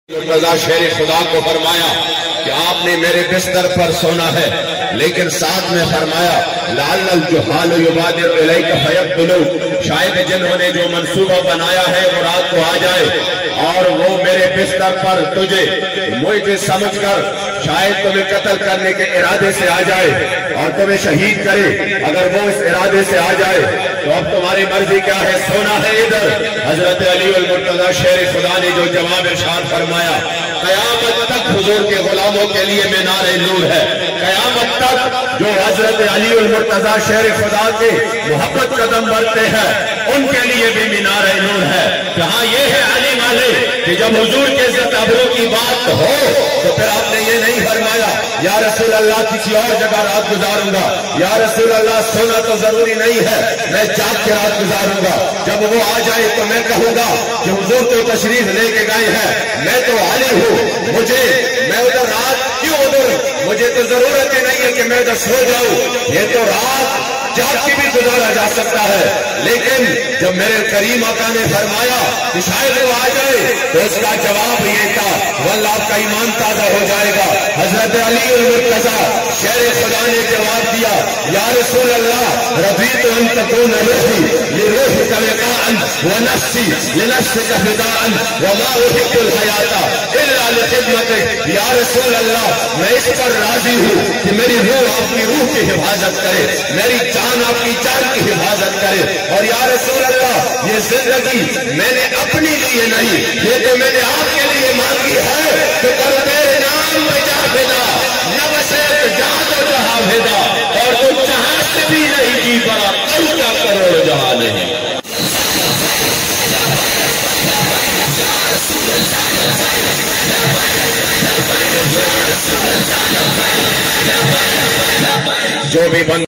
رضا شیر خدا کو فرمایا کہ آپ نے میرے بستر پر سونا ہے، لیکن ساتھ میں فرمایا لعل الجہال یبادر الیک فیقتلوک، شاید جنہوں نے جو منصوبہ بنایا ہے وہ رات کو آ جائے اور وہ میرے بستر پر تجھے مجھے سمجھ کر شاید تمہیں قتل کرنے کے ارادے سے آ جائے اور تمہیں شہید کرے۔ اگر وہ اس ارادے سے آ جائے تو اب تمہاری مرضی کیا ہے؟ سونا ہے ادھر۔ حضرت علی المرتضی شیر خدا نے جو جواب ارشاد فرمایا، قیامت تک حضور کے غلاموں کے لیے مینار نور ہے۔ قیامت تک جو حضرت علی المرتضی شیر خدا کے محبت قدم بڑھتے ہیں ان کے لیے بھی مینار نور ہے۔ جہاں یہ ہے علی والے کہ جب حضور کے عزت ابرو کی بات ہو تو پھر آپ نے یہ نہیں فرمایا یا رسول اللہ کسی اور جگہ رات گزاروں گا، یا رسول اللہ سونا تو ضروری نہیں ہے، میں جاگ کے رات گزاروں گا۔ جب وہ آ جائے تو میں کہوں گا کہ حضور تو تشریف لے کے گئے ہیں، میں تو علی ہوں، میں ادھر رات کیوں ادھر؟ مجھے تو ضرورت ہی نہیں ہے کہ میں ادھر سو جاؤں، یہ تو رات جاگ کے بھی گزارا جا سکتا ہے۔ لیکن جب میرے کریم آقا نے فرمایا کہ شاید وہ آ جائے تو اس کا جواب یہ تھا، واللہ آپ کا ایمان تازہ ہو جائے گا۔ حضرت علی المرتضی شیر خدا نے جواب دیا، یا رسول اللہ رضیت ان تکون روحی لروحک وقاء ونفسی لنفسک فداء وما احب الحیاۃ الا لخدمتک۔ یا رسول اللہ میں اس پر راضی ہوں کہ میری روح آپ کی روح کی حفاظت کرے، میری جان آپ کی جان کی حفاظت کرے، اور یا رسول اللہ یہ زندگی میں نے اپنی لیے نہیں، یہ تو میں نے آپ کے لیے مانگی ہے کہ کرو تیرے نام میں جا فدا، نفس جہاں تو جہاں فدا، اور تم جہاں سے بھی نہیں جی پڑا کل کا کروڑ جہاں نہیں۔ جو بھی بند